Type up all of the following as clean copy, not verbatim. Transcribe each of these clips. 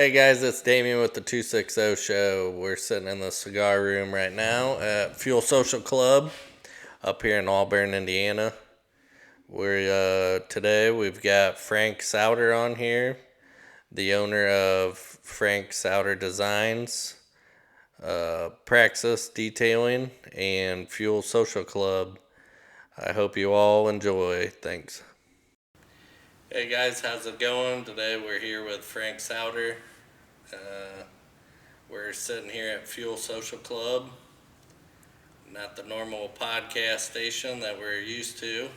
Hey guys, it's Damien with the 260 Show. We're sitting in the cigar room right now at Fuel Social Club up here in Auburn, Indiana. Today we've got Frank Souder on here, the owner of Frank Souder Designs, Praxis Detailing, and Fuel Social Club. I hope you all enjoy. Thanks. Hey guys, how's it going? Today we're here with Frank Souder. We're sitting here at Fuel Social Club, not the normal podcast station that we're used to.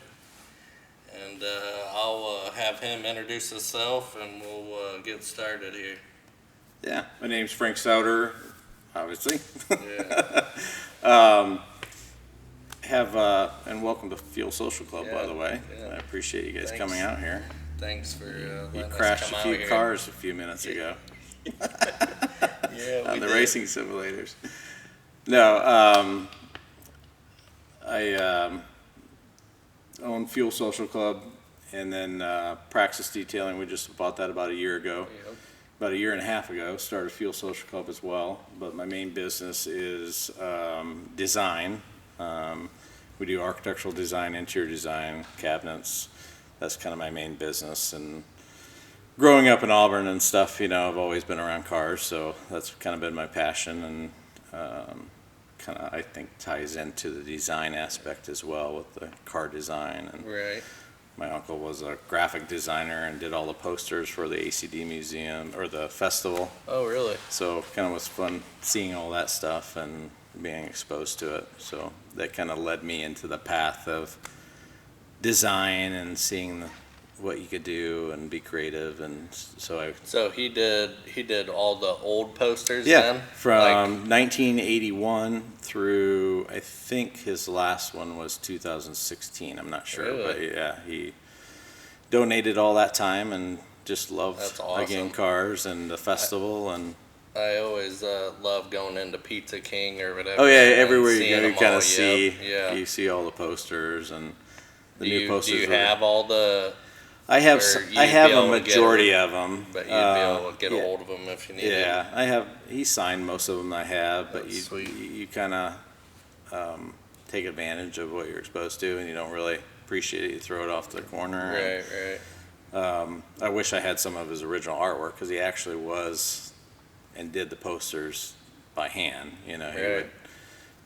And I'll have him introduce himself and we'll get started here. Yeah, my name's Frank Souder, obviously. Yeah. And welcome to Fuel Social Club, by the way. Yeah. I appreciate you guys Thanks. coming out here. Thanks for You letting crashed us a come few out here. cars a few minutes ago Yeah, on the did. racing simulators. No, I own Fuel Social Club, and then Praxis Detailing. We just bought that about a year ago. Yep. About a year and a half ago, started Fuel Social Club as well. But my main business is design. We do architectural design, interior design, cabinets. That's kind of my main business. And growing up in Auburn and stuff, I've always been around cars, so that's kind of been my passion, and kind of, I think, ties into the design aspect as well with the car design. And Right. my uncle was a graphic designer and did all the posters for the ACD museum or the festival. Oh, really? So kind of was fun seeing all that stuff and being exposed to it. So that kind of led me into the path of design and seeing what you could do and be creative. And So he did all the old posters yeah, then? from 1981 through, I think his last one was 2016. I'm not sure, Really? but yeah, he donated all that time and just loved, That's awesome. again, cars and the festival. And I always love going into Pizza King or whatever. oh yeah, and everywhere you seeing go, you them kind all. of see, Yeah. you see all the posters and the Do new you posters. have all the? I have or I you'd have be a able to get majority of them. But you'd be able to get yeah. a hold of them if you needed. Yeah, I have. He signed most of them I have, but That's sweet. you kind of take advantage of what you're exposed to, and you don't really appreciate it. You throw it off the corner. Right. I wish I had some of his original artwork because he actually was and did the posters by hand. He Right. would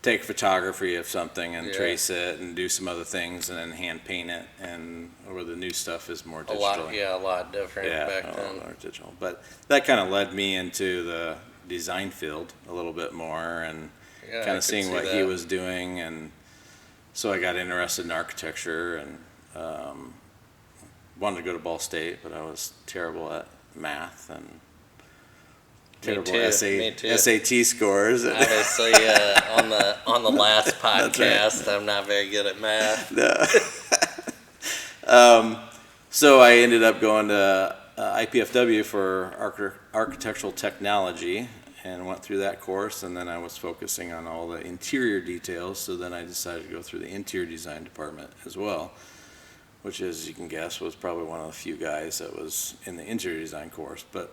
take photography of something and Yeah. trace it and do some other things and then hand paint it, and where the new stuff is more A digital. lot different back then. More digital. But that kind of led me into the design field a little bit more, and Yeah, I kind could of seeing see what he that. was doing, and so I got interested in architecture and wanted to go to Ball State, but I was terrible at math and terrible too, me too. SAT scores. Obviously, on the last podcast, I'm not very good at math. So I ended up going to IPFW for architectural technology and went through that course, and then I was focusing on all the interior details, so then I decided to go through the interior design department as well, which, as you can guess, was probably one of the few guys that was in the interior design course. But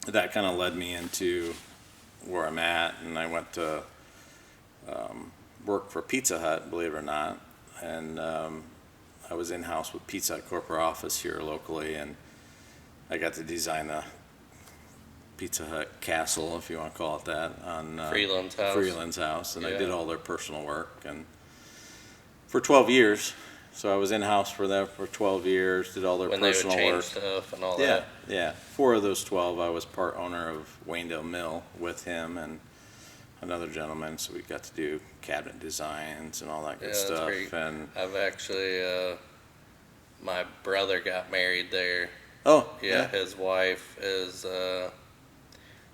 that kind of led me into where I'm at, and I went to work for Pizza Hut, believe it or not, and I was in-house with Pizza Hut corporate office here locally, and I got to design a Pizza Hut castle, if you want to call it that, on Freeland's house. and Yeah. I did all their personal work, and for 12 years. So I was in-house for them for 12 years, did all their When they would personal change work. stuff and all Yeah, that. yeah. 4 of those 12, I was part owner of Wayndale Mill with him and another gentleman, so we got to do cabinet designs and all that good Yeah, that's stuff. great. And I've actually, my brother got married there. yeah. His wife is,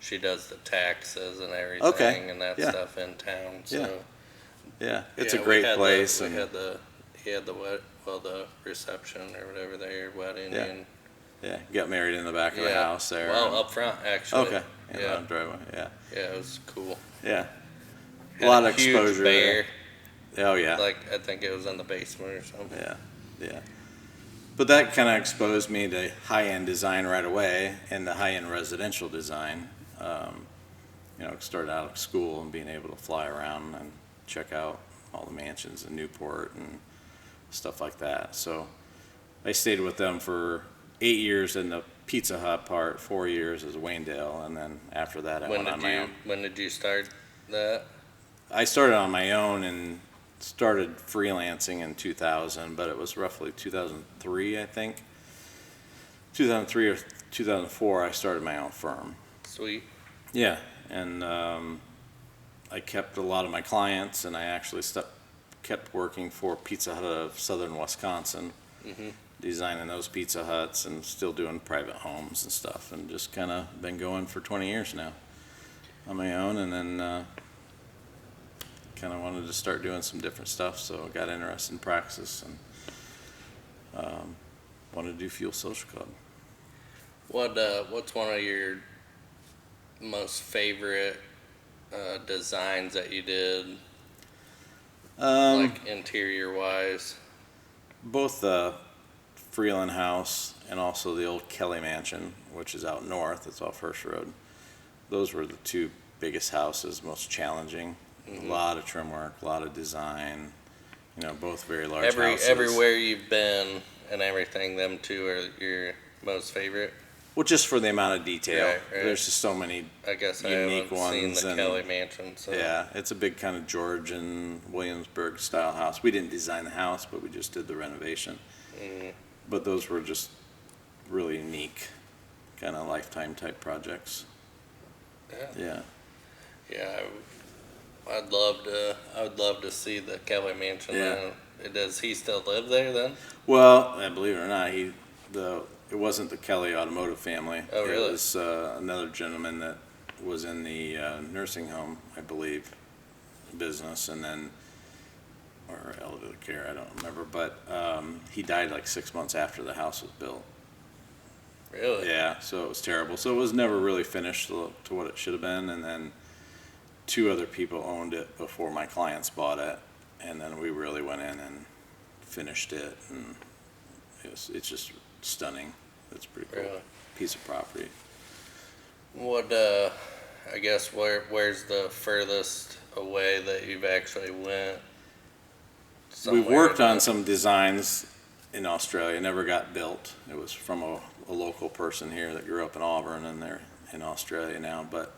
she does the taxes and everything Okay, and that yeah. stuff in town. So Yeah, it's yeah, a great we had place. The, and he had the reception or whatever there, wedding. Yeah. And yeah, got married in the back of the house there. Well, up front actually. Okay. In Yeah. the driveway. Yeah. Yeah, it was cool. Yeah. Had A lot of huge exposure bear. there. Oh yeah. Like I think it was in the basement or something. Yeah. Yeah. But that kind of exposed me to high-end design right away and the high-end residential design. Started out of school and being able to fly around and check out all the mansions in Newport and stuff like that. So I stayed with them for 8 years in the Pizza Hut part, 4 years as Waynedale, and then after that I went on my own. When did you start that? I started on my own and started freelancing in 2000, but it was roughly 2003, I think. 2003 or 2004, I started my own firm. Sweet. Yeah, and I kept a lot of my clients, and I actually kept working for Pizza Hut of Southern Wisconsin, designing those Pizza Huts and still doing private homes and stuff, and just kind of been going for 20 years now on my own, and then kind of wanted to start doing some different stuff, so I got interested in praxis and wanted to do Fuel Social Club. What's one of your most favorite designs that you did, like interior wise? Both the Freeland House and also the old Kelly Mansion, which is out north. It's off Hirsch Road. Those were the two biggest houses, most challenging. A lot of trim work, a lot of design. Both very large houses. Everywhere you've been and everything, them two are your most favorite? Well, just for the amount of detail. Right. There's just so many I guess unique I haven't ones. seen the Kelly Mansion. So. Yeah, it's a big kind of Georgian Williamsburg style house. We didn't design the house, but we just did the renovation. But those were just really unique, kind of lifetime type projects. Yeah. Yeah, I would love to see the Kelly Mansion. Yeah. Does he still live there then? Well, believe it or not, it wasn't the Kelly automotive family. Oh, really? It was another gentleman that was in the nursing home, I believe, business, and then, or elderly care, I don't remember, but he died like 6 months after the house was built. Really? Yeah, so it was terrible. So it was never really finished to what it should have been, and then two other people owned it before my clients bought it, and then we really went in and finished it, and it's just stunning. It's a pretty cool piece of property. I guess where's the furthest away that you've actually went? We've worked on some designs in Australia, never got built. It was from a local person here that grew up in Auburn, and they're in Australia now, but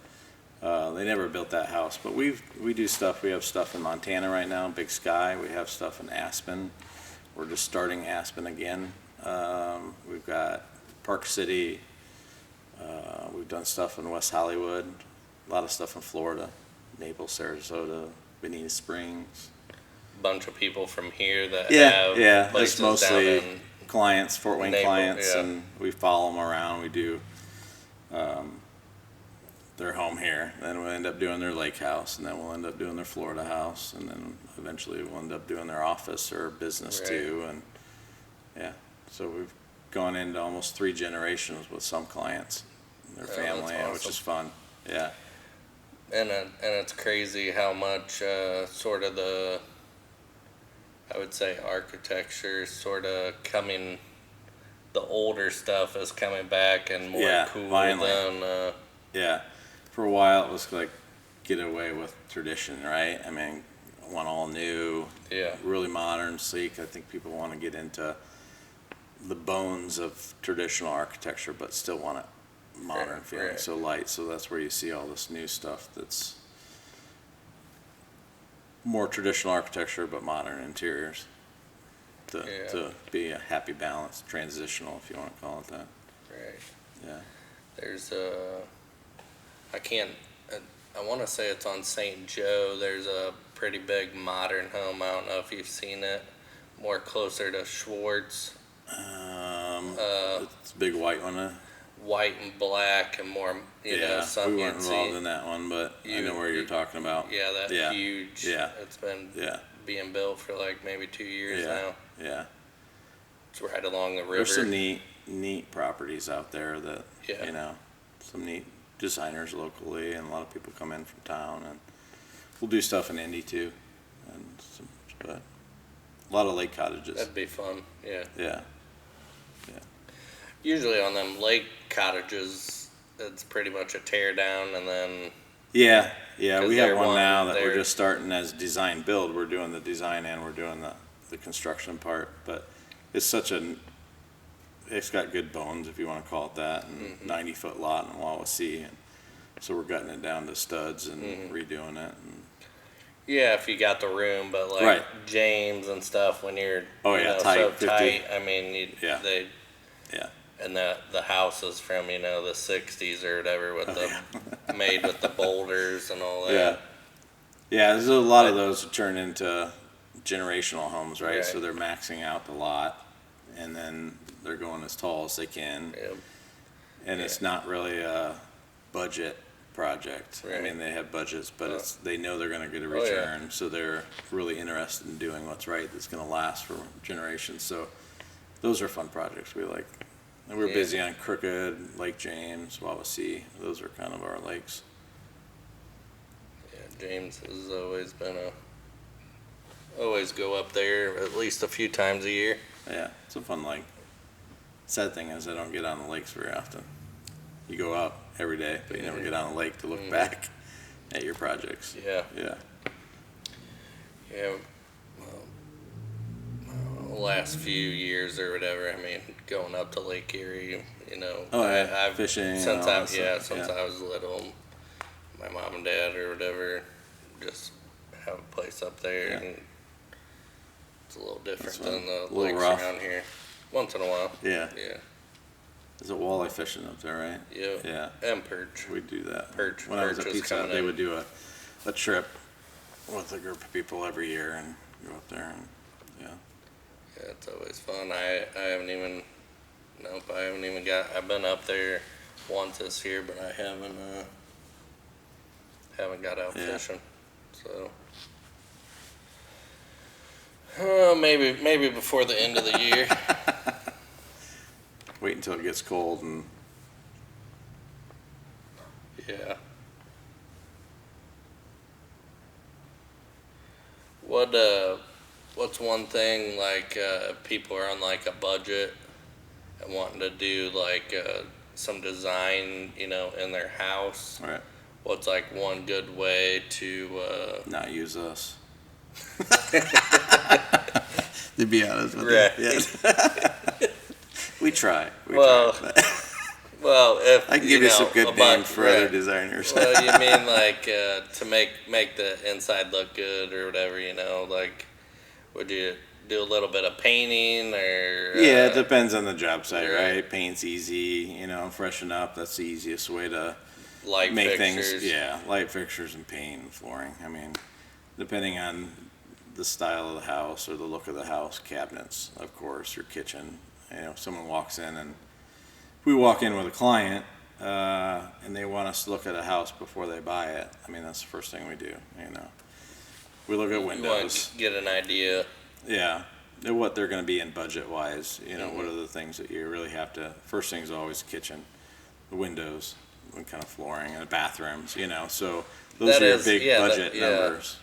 they never built that house. But we do stuff. We have stuff in Montana right now, Big Sky. We have stuff in Aspen. We're just starting Aspen again. We've got Park City. We've done stuff in West Hollywood. A lot of stuff in Florida, Naples, Sarasota, Bonita Springs. Bunch of people from here that Yeah, have that's places mostly down in clients, Fort Wayne Naples, clients, yeah. and we follow them around. We do their home here, then we'll end up doing their lake house, and then we'll end up doing their Florida house, and then eventually we'll end up doing their office or business too. And yeah, so we've gone into almost 3 generations with some clients and their family, that's which awesome. is fun. Yeah. And it's crazy how much sort of I would say architecture sort of coming, the older stuff is coming back and more cool finally. than. Yeah. For a while, it was like get away with tradition, right? I mean, want all new, really modern, sleek. I think people want to get into the bones of traditional architecture, but still want it modern feeling, so light. So that's where you see all this new stuff that's more traditional architecture, but modern interiors to be a happy balance, transitional, if you want to call it that. Right. Yeah. There's I want to say it's on St. Joe. There's a pretty big modern home. I don't know if you've seen it. More closer to Schwartz. It's a big white one. White and black and more, you know, something we weren't involved in that one, but I know where you're talking about. Yeah, that huge. Yeah. It's been being built for like maybe 2 years now. Yeah. It's right along the river. There's some neat properties out there that, you know, some neat designers locally, and a lot of people come in from town, and we'll do stuff in Indy too, but a lot of lake cottages. That'd be fun. Yeah. Yeah. Usually on them lake cottages, it's pretty much a tear down, and then Yeah, 'cause we they're have one now that we're they're- just starting as design build. We're doing the design and we're doing the construction part, but it's it's got good bones, if you want to call it that, and 90-foot lot in Wawasee. And so we're gutting it down to studs and redoing it. And, yeah, if you got the room, but like Right. James and stuff, when you're Oh, you yeah, know, tight, so 50. tight, I mean, Yeah. they yeah, and the house is from the 60s or whatever with the made with the boulders and all that. yeah. Yeah, there's a lot of those that turn into generational homes, right? Right. So they're maxing out the lot, and then they're going as tall as they can. Yep. And it's not really a budget project. I Right. mean, they have budgets, but they know they're gonna get a Oh, yeah. return, so they're really interested in doing what's right that's gonna last for generations. So those are fun projects we like. And we're Yeah. busy on Crooked, Lake James, Wawasee. Those are kind of our lakes. Yeah, James has always been always go up there at least a few times a year. Yeah, it's a fun lake. Sad thing is I don't get on the lakes very often. You go out every day, but you never get on the lake to look back at your projects. Yeah. Yeah. Yeah. The last few years or whatever, I mean, going up to Lake Erie, Oh, yeah. I've Fishing and since all that since stuff, yeah. I was little, my mom and dad or whatever just have a place up there, Yeah. and it's a little different That's than the a little lakes rough. around here. Once in a while, Yeah. yeah, There's a walleye fishing up there, right? yeah, Yeah. and perch. We do that. Perch- When I was perch at is Pizza Hut, coming they in. would do a trip with a group of people every year and go up there and, yeah. Yeah, it's always fun. I haven't even, nope, I haven't even I've been up there once this year, but I haven't got out Yeah. fishing. So, maybe before the end of the year. Wait until it gets cold and, Yeah. What's one thing like people are on like a budget and wanting to do like some design, in their house? right, What's like one good way to not use us. To be honest with Right. you. Yeah. We try. Well, try. well, if I can give you some a good bu- names for other right. designers. Well, you mean like to make the inside look good or whatever, like would you do a little bit of painting or Yeah, it depends on the job site, right. right? Paint's easy, freshen up. That's the easiest way to light make fixtures? things. Yeah, light fixtures and paint and flooring. I mean, depending on the style of the house or the look of the house, cabinets, of course, your kitchen. If someone walks in and if we walk in with a client and they want us to look at a house before they buy it, I mean, that's the first thing we do. We look at You want windows. to get an idea. Yeah, and what they're going to be in budget wise. What are the things that you really have to. First thing's always kitchen, the windows, and kind of flooring, and the bathrooms. So those That are your is- big yeah, that- budget yeah. numbers.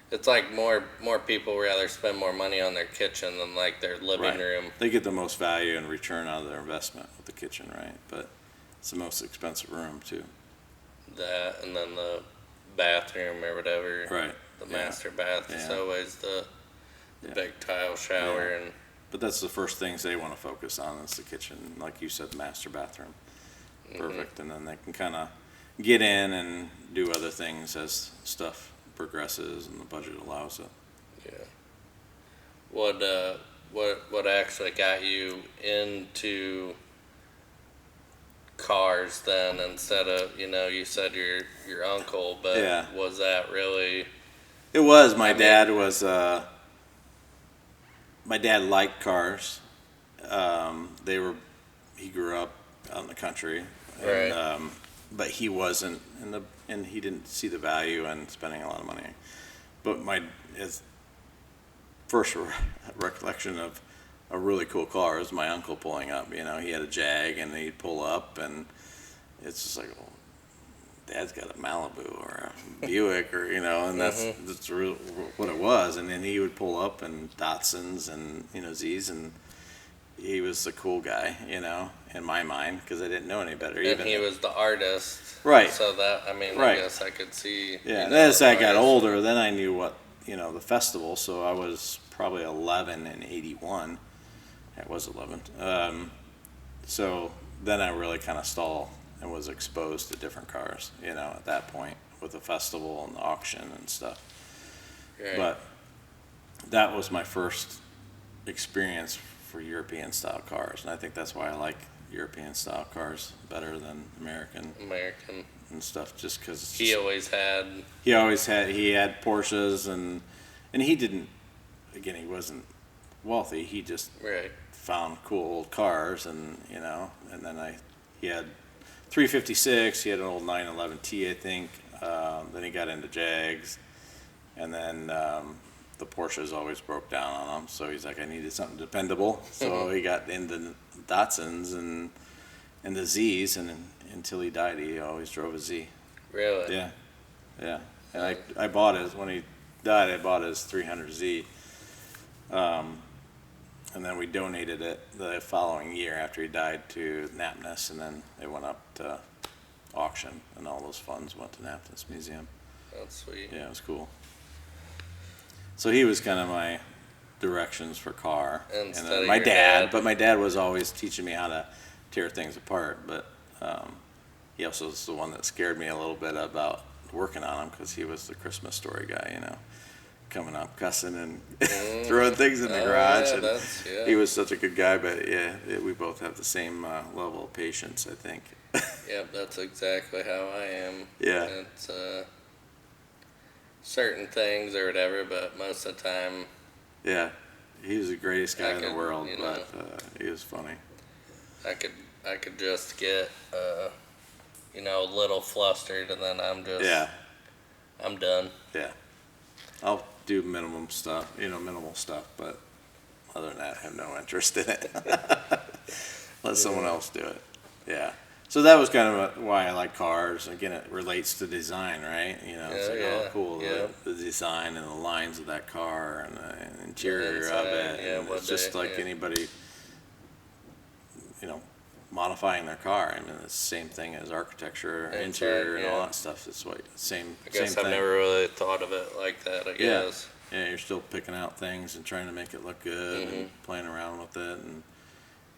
It's like more people rather spend more money on their kitchen than like their living Right. room. They get the most value and return out of their investment with the kitchen, right? But it's the most expensive room too. That and then the bathroom or whatever. Right. The Yeah. master bath is Yeah. always the Yeah. big tile shower Yeah. and But that's the first things they want to focus on is the kitchen, like you said, the master bathroom. Perfect, and then they can kind of get in and do other things as stuff progresses and the budget allows it. yeah. What actually got you into cars then instead of you said your uncle, but Yeah. was that really It was. My I mean- dad was. My dad liked cars. He grew up out in the country, and, Right. but he wasn't and he didn't see the value in spending a lot of money. But his first recollection of a really cool car was my uncle pulling up. He had a Jag, and he'd pull up, and it's just like, oh, Dad's got a Malibu or a Buick, or and that's what it was. And then he would pull up and Datsuns and Z's, and he was the cool guy, you know, in my mind, because I didn't know any better. And he was the artist. Right. So that, I mean, Right. I guess I could see. Yeah, and you know, as I got artist. older, then I knew what, you know, the festival, so I was probably 11 in 81. I was 11. So then I really kind of stalled and was exposed to different cars, you know, at that point with the festival and the auction and stuff. Right. But that was my first experience for European style cars, and I think that's why I like European style cars better than American and stuff, just because he always had he had Porsches, and he didn't, again, he wasn't wealthy, he just right. found cool old cars, and you know, and then he had 356, he had an old 911 T, I think, then he got into Jags, and then the Porsches always broke down on him, so he's like, I needed something dependable, so he got into Datsuns and the Zs, and until he died, he always drove a Z. Really? Yeah, yeah. And I bought his, when he died, I bought his 300Z, and then we donated it the following year after he died to Napness, and then it went up to auction, and all those funds went to Napness Museum. That's sweet. Yeah, it was cool. So he was kind of my directions for car, Instead then of my your dad. dad. But my dad was always teaching me how to tear things apart. But he also was the one that scared me a little bit about working on them, because he was the Christmas story guy, you know, coming up cussing and throwing things in the garage. Yeah, and he was such a good guy. But yeah, we both have the same level of patience, I think. Yep, that's exactly how I am. Yeah. It's certain things or whatever, but most of the time, Yeah, he was the greatest guy in the could, world, you know, but he was funny. I could just get you know, a little flustered, and then Yeah, I'm done. yeah. I'll do minimal stuff, but other than that, I have no interest in it. Let someone else do it. Yeah. So that was kind of why I like cars. Again, it relates to design, right? You know, it's like, oh, cool, the design and the lines of that car and the interior of it. Yeah, and it's just like anybody, you know, modifying their car. I mean, it's the same thing as architecture, interior, and all that stuff. It's like same I guess same I've thing. never really thought of it like that, I guess. Yeah, you're still picking out things and trying to make it look good and playing around with it, and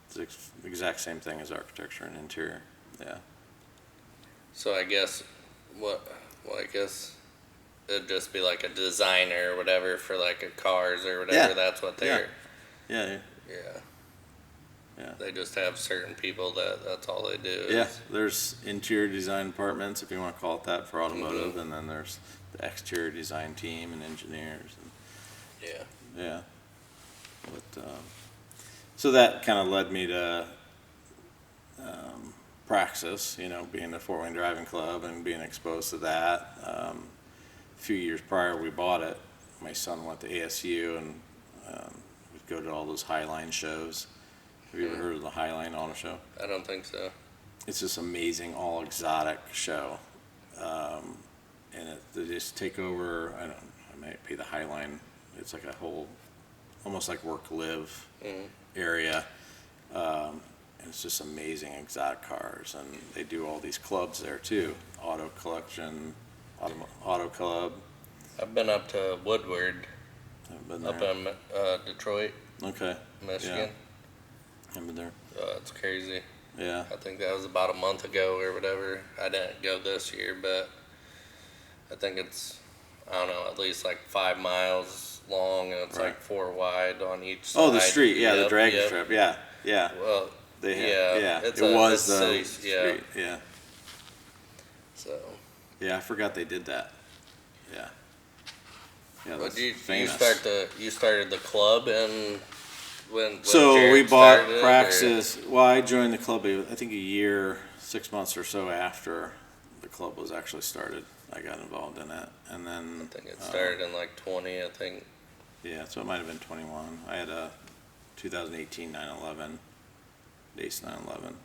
it's the exact same thing as architecture and interior. Yeah. So I guess I guess it'd just be like a designer or whatever for like a cars or whatever. Yeah. That's what they're. Yeah. Yeah. They just have certain people that's all they do. Yeah, there's interior design departments, if you want to call it that, for automotive, and then there's the exterior design team and engineers. And, yeah. But so that kind of led me to Praxis, you know, being the four-wheel driving club and being exposed to that. A few years prior, we bought it. My son went to ASU and would go to all those Highline shows. Have you ever heard of the Highline Auto Show? I don't think so. It's this amazing, all exotic show, and they just take over. It might be the Highline. It's like a whole, almost like work-live area. And it's just amazing exotic cars, and they do all these clubs there too. Auto Collection, Auto Club. I've been up to Woodward, I've been up there. in Detroit, Okay. Michigan. I've been there. It's crazy. Yeah. I think that was about a month ago or whatever. I didn't go this year, but I think it's, I don't know, at least like 5 miles long, and it's Right. like 4 wide on each side. Oh, the street. Yeah, the Yep, dragon yep. strip. Yeah. Well, They had, yeah, it was the city, street. Yeah. So, Yeah, I forgot they did that. Yeah. Yeah, but that's you famous. started the club, and when So Jared we bought started it, Praxis. Well, I joined the club, I think a year, 6 months or so after the club was actually started. I got involved in it, and then I think it started in like 20. I think. yeah, so it might have been 21. I had a 2018 911, Ace 911.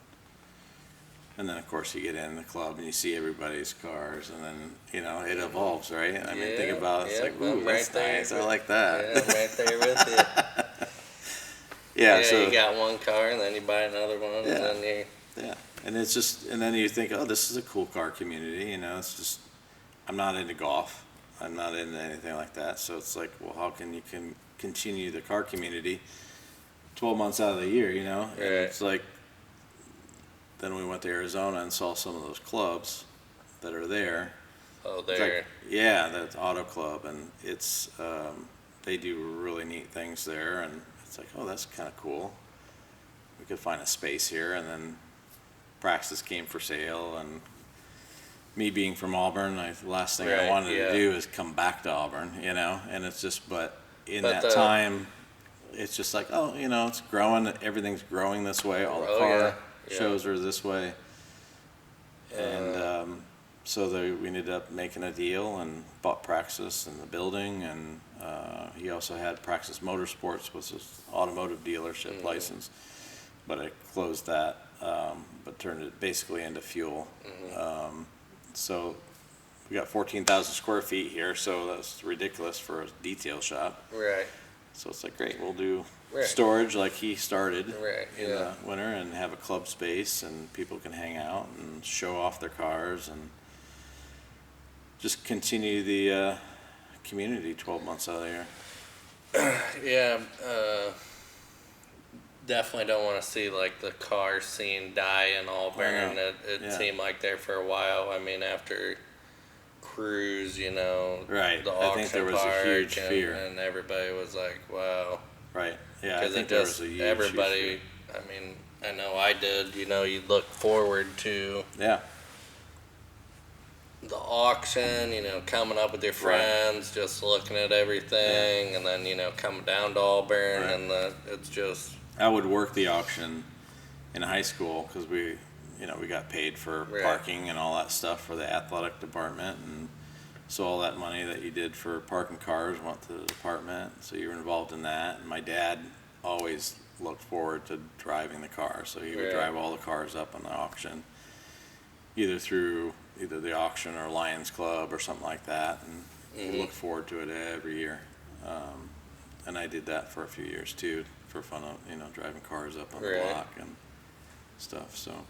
And then, of course, you get in the club and you see everybody's cars, and then, you know, it evolves, right? I mean, think about it, it's like, ooh, I'm that's right there nice, I like that. Yeah, I'm right there with Yeah, Yeah, so you got one car and then you buy another one Yeah. and then you. yeah, and it's just, and then you think, oh, this is a cool car community. It's just, I'm not into golf. I'm not into anything like that. So it's like, well, how can you continue the car community 12 months out of the year, And Right. it's like, then we went to Arizona and saw some of those clubs that are there. Oh, It's like, there. yeah, that's Auto Club, and it's, they do really neat things there, and it's like, oh, that's kind of cool. We could find a space here, and then Praxis came for sale, and me being from Auburn, the last thing I Right, wanted yeah. to do is come back to Auburn, and it's just, but in But that time, it's just like, oh, it's growing, everything's growing this way, all the Oh, car yeah. shows are this way. And Uh, so we ended up making a deal and bought Praxis and the building, and he also had Praxis Motorsports, was his automotive dealership license, but I closed that, but turned it basically into fuel. So we got 14,000 square feet here, so that's ridiculous for a detail shop. Right. So it's like, great, we'll do Right. storage like he started Right, in yeah. the winter, and have a club space, and people can hang out and show off their cars, and just continue the community 12 months out of the year. Yeah. Definitely don't want to see like the car scene die in Auburn. It Yeah. seemed like there for a while. I mean, after Cruise, Right. the I auction think there was a park, huge and, fear. and everybody was like, "Wow," Right. Yeah, I because think it there just was a huge everybody. fear. I mean, I know I did. You look forward to Yeah. the auction. Coming up with your friends, just looking at everything, and then coming down to Auburn, Right. and it's just I would work the auction in high school because we got paid for Right. parking and all that stuff for the athletic department, and so all that money that you did for parking cars went to the department. So you were involved in that. And my dad always looked forward to driving the car, so he would Right. drive all the cars up on the auction, either through the auction or Lions Club or something like that, and he looked forward to it every year. And I did that for a few years too, for fun of driving cars up on the Right. block and stuff. So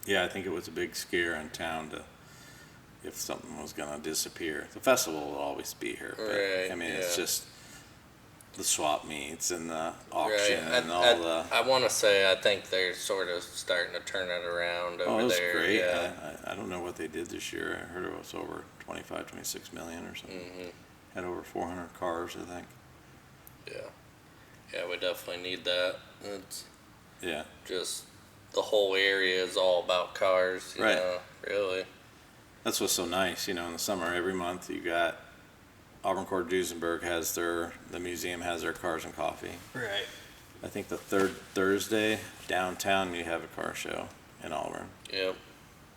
yeah, I think it was a big scare in town if something was gonna disappear. The festival will always be here, but Right, I mean, it's yeah. just the swap meets and the auction Right. and all the. I want to say I think they're sort of starting to turn it around Oh, over it was there. great. Yeah. I don't know what they did this year. I heard it was over 25, 26 million or something. Had over 400 cars, I think. Yeah. Yeah, we definitely need that. It's Yeah. just the whole area is all about cars. Right. Really. That's what's so nice, in the summer, every month you got Auburn Court Duesenberg the museum has their cars and coffee. Right. I think the third Thursday downtown you have a car show in Auburn. Yep.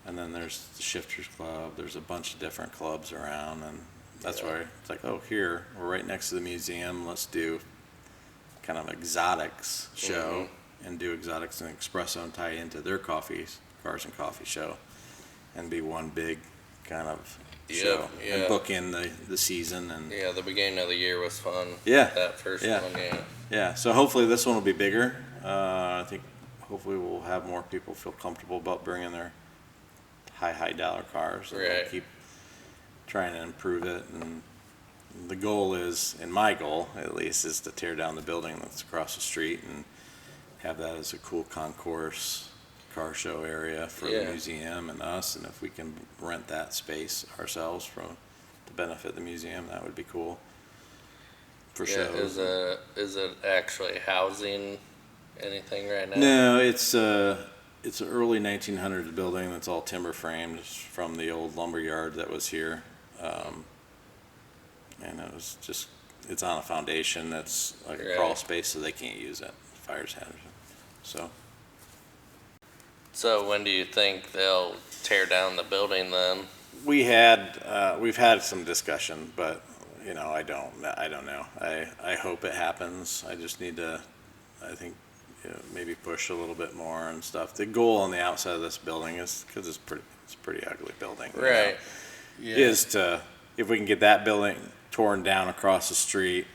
And then there's the Shifters Club, there's a bunch of different clubs around, and that's Yeah. why it's like, oh, here, we're right next to the museum, let's do kind of exotics show, and do exotics and espresso and tie into their cars and coffee show, and be one big kind of Yep, show, yeah. and book in the season, and Yeah, the beginning of the year was fun. Yeah, That first yeah. one, yeah. yeah, so hopefully this one will be bigger. I think hopefully we'll have more people feel comfortable about bringing their high dollar cars, and we'll Right. keep trying to improve it. And the goal is, and my goal at least, is to tear down the building that's across the street and have that as a cool concourse car show area for the Yeah. museum and us. And if we can rent that space ourselves to benefit the museum, that would be cool. For Yeah, shows. is it actually housing anything right now? No, it's an early 1900s building that's all timber framed from the old lumber yard that was here, and it's on a foundation that's like a Right. crawl space, so they can't use it. Fire's hazard. So So when do you think they'll tear down the building then? we've had some discussion, but I don't know. I hope it happens. I just need to, I think, maybe push a little bit more and stuff. The goal on the outside of this building is, because it's a pretty ugly building, Right. Yeah. is if we can get that building torn down across the street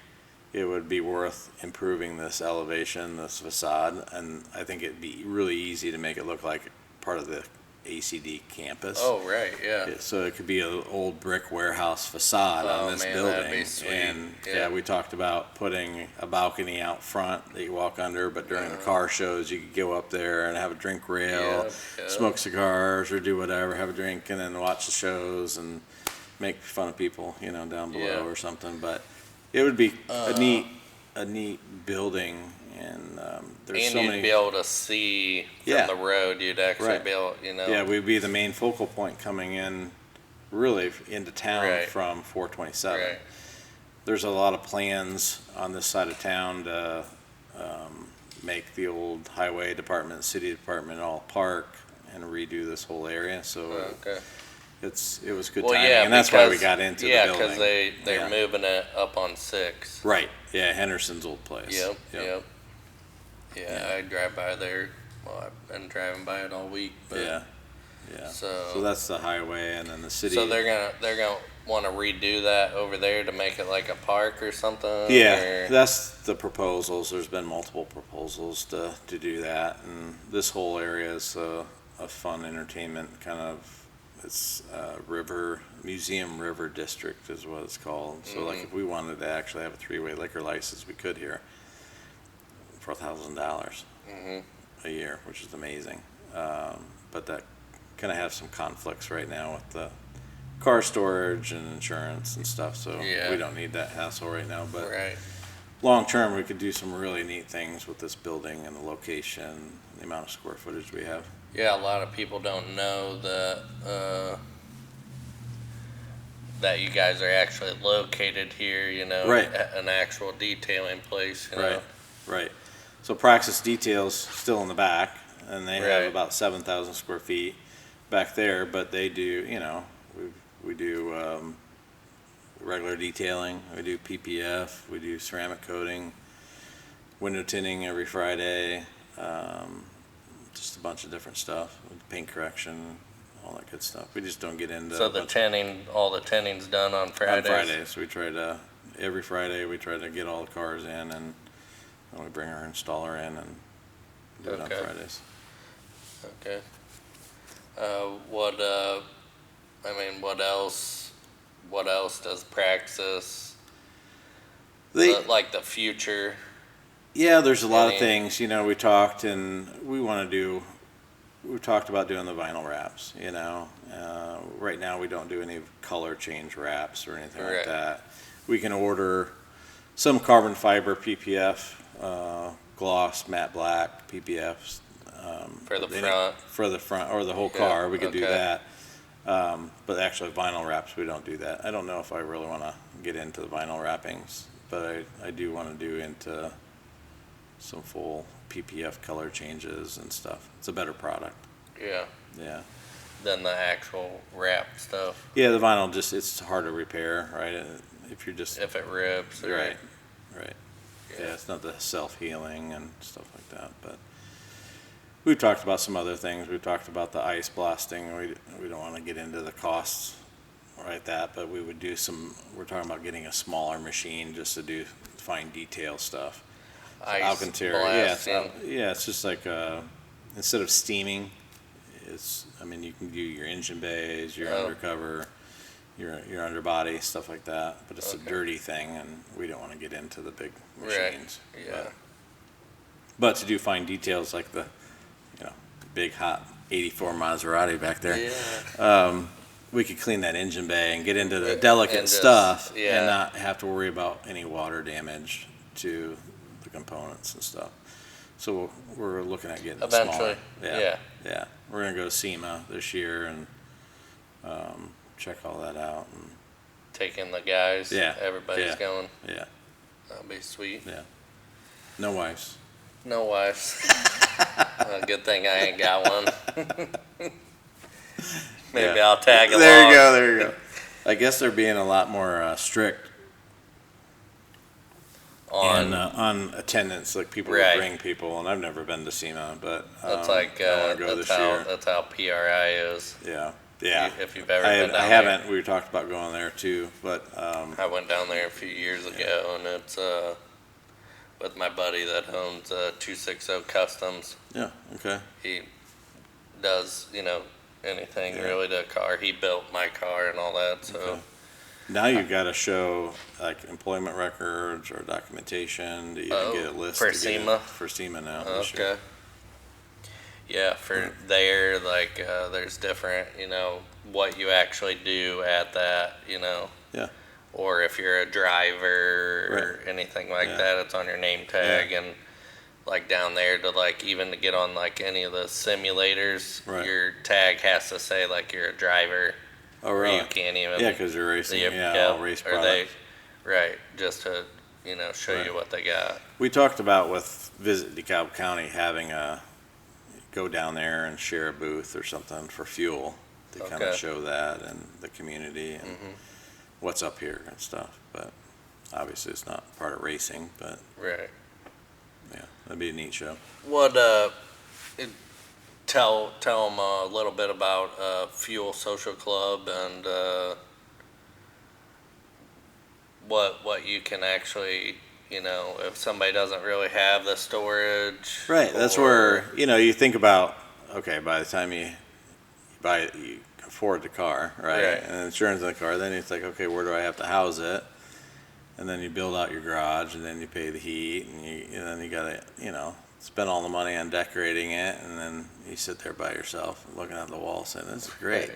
it would be worth improving this elevation, this facade, and I think it'd be really easy to make it look like part of the ACD campus. Oh, right, yeah. So it could be an old brick warehouse facade Oh, on this man, building. that'd be sweet. And Yeah. we talked about putting a balcony out front that you walk under, but during the car shows, you could go up there and have a drink rail, Yeah. smoke cigars or do whatever, have a drink and then watch the shows and make fun of people, down below Yeah. or something. But it would be a neat building, and there's And so you'd many. be able to see from Yeah. the road. You'd actually Right. be able, Yeah, we'd be the main focal point coming in, really into town Right. from 427. Right. There's a lot of plans on this side of town to make the old highway department, city department all park and redo this whole area. So Okay. it was good Well, timing, yeah, and that's why we because- got into Yeah, the building. because they're Yeah. moving it up on 6. Right. Yeah, Henderson's old place. Yep. Yeah, I drive by there. Well, I've been driving by it all week. But Yeah. So that's the highway, and then the city. So they're gonna want to redo that over there to make it like a park or something. Yeah, or- that's the proposals. There's been multiple proposals to do that, and this whole area is a fun entertainment kind of. It's Museum River District is what it's called. So like if we wanted to actually have a 3-way liquor license, we could here for $1,000 a year, which is amazing. But that kind of has some conflicts right now with the car storage and insurance and stuff. So Yeah. we don't need that hassle right now. But Right. long term, we could do some really neat things with this building and the location, the amount of square footage we have. Yeah, a lot of people don't know that you guys are actually located here. Right. At an actual detailing place. Right. So Praxis Details still in the back, and they have Right. about 7,000 square feet back there, but they do, we do regular detailing, we do PPF, we do ceramic coating, window tinting every Friday, just a bunch of different stuff, paint correction, all that good stuff. We just don't get into. So all the tinting's done on Fridays. On Fridays, we try to every Friday we try to get all the cars in, and we bring our installer in and do it on Okay. Fridays. Okay. What else does Praxis like the future? Yeah, there's a lot of Any- things. We talked, and we talked about doing the vinyl wraps. Right now we don't do any color change wraps or anything like Right. that. We can order some carbon fiber PPF, gloss, matte black PPFs. For the front. For the front, or the whole Yeah, car, we could do okay. that. But actually vinyl wraps, we don't do that. I don't know if I really want to get into the vinyl wrappings, but I do want to do into some full PPF color changes and stuff. It's a better product. Yeah. Yeah. Than the actual wrap stuff. Yeah, the vinyl it's hard to repair, right? If you're just If it rips. Or, right. Yeah. Yeah, it's not the self-healing and stuff like that, but we've talked about some other things. We've talked about the ice blasting. We don't want to get into the costs right that, but we would do we're talking about getting a smaller machine just to do fine detail stuff. Ice Alcantara, blasting. it's just like instead of steaming, you can do your engine bays, your undercover, your underbody, stuff like that. But it's a Okay. dirty thing, and we don't want to get into the big Right. machines. Yeah. But to do fine details like the big hot '84 Maserati back there, Yeah. we could clean that engine bay and get into the delicate And just- stuff yeah. and not have to worry about any water damage to the components and stuff. So we're looking at getting Eventually. smaller. Yeah. We're gonna go to SEMA this year and check all that out. And Taking the guys. Yeah. Everybody's Yeah. going. yeah, That'll be sweet. yeah. No wives. No wives. Well, good thing I ain't got one. Maybe Yeah. I'll tag along. There you go. I guess they're being a lot more strict on attendance. Like people Right. bring people, and I've never been to SEMA, but That's like I want to go this year. that's how PRI is. Yeah, Yeah. If you've ever been down I there. haven't. We talked about going there too, but I went down there a few years ago, and it's with my buddy that owns 260 Customs. yeah, okay. He does, anything Yeah. really to a car. He built my car and all that, so. Okay. Now you've got to show like employment records or documentation to even get it listed. For SEMA? For SEMA now. this year. Okay. Yeah, for there, like, there's different, what you actually do at that, Yeah. Or if you're a driver or Right. anything like Yeah. that, it's on your name tag. And like down there to like even to get on like any of the simulators, Right. your tag has to say like you're a driver. Oh, Or really? you can't even. Yeah, because you're racing. Yep, Yeah, yep. all race Or they, products. right, just to, show Right. you what they got. We talked about with Visit DeKalb County having go down there and share a booth or something for fuel to kind of Okay. show that and the community and what's up here and stuff. But obviously it's not part of racing, but Right. yeah, that'd be a neat show. What, tell them a little bit about Fuel Social Club and what you can actually, if somebody doesn't really have the storage. Right, that's or- where, you think about, okay, by the time you buy it, you afford the car, right? Right. And insurance on the car, then it's like, okay, where do I have to house it? And then you build out your garage, and then you pay the heat, and then you gotta, spend all the money on decorating it, and then you sit there by yourself looking at the wall saying, this is great.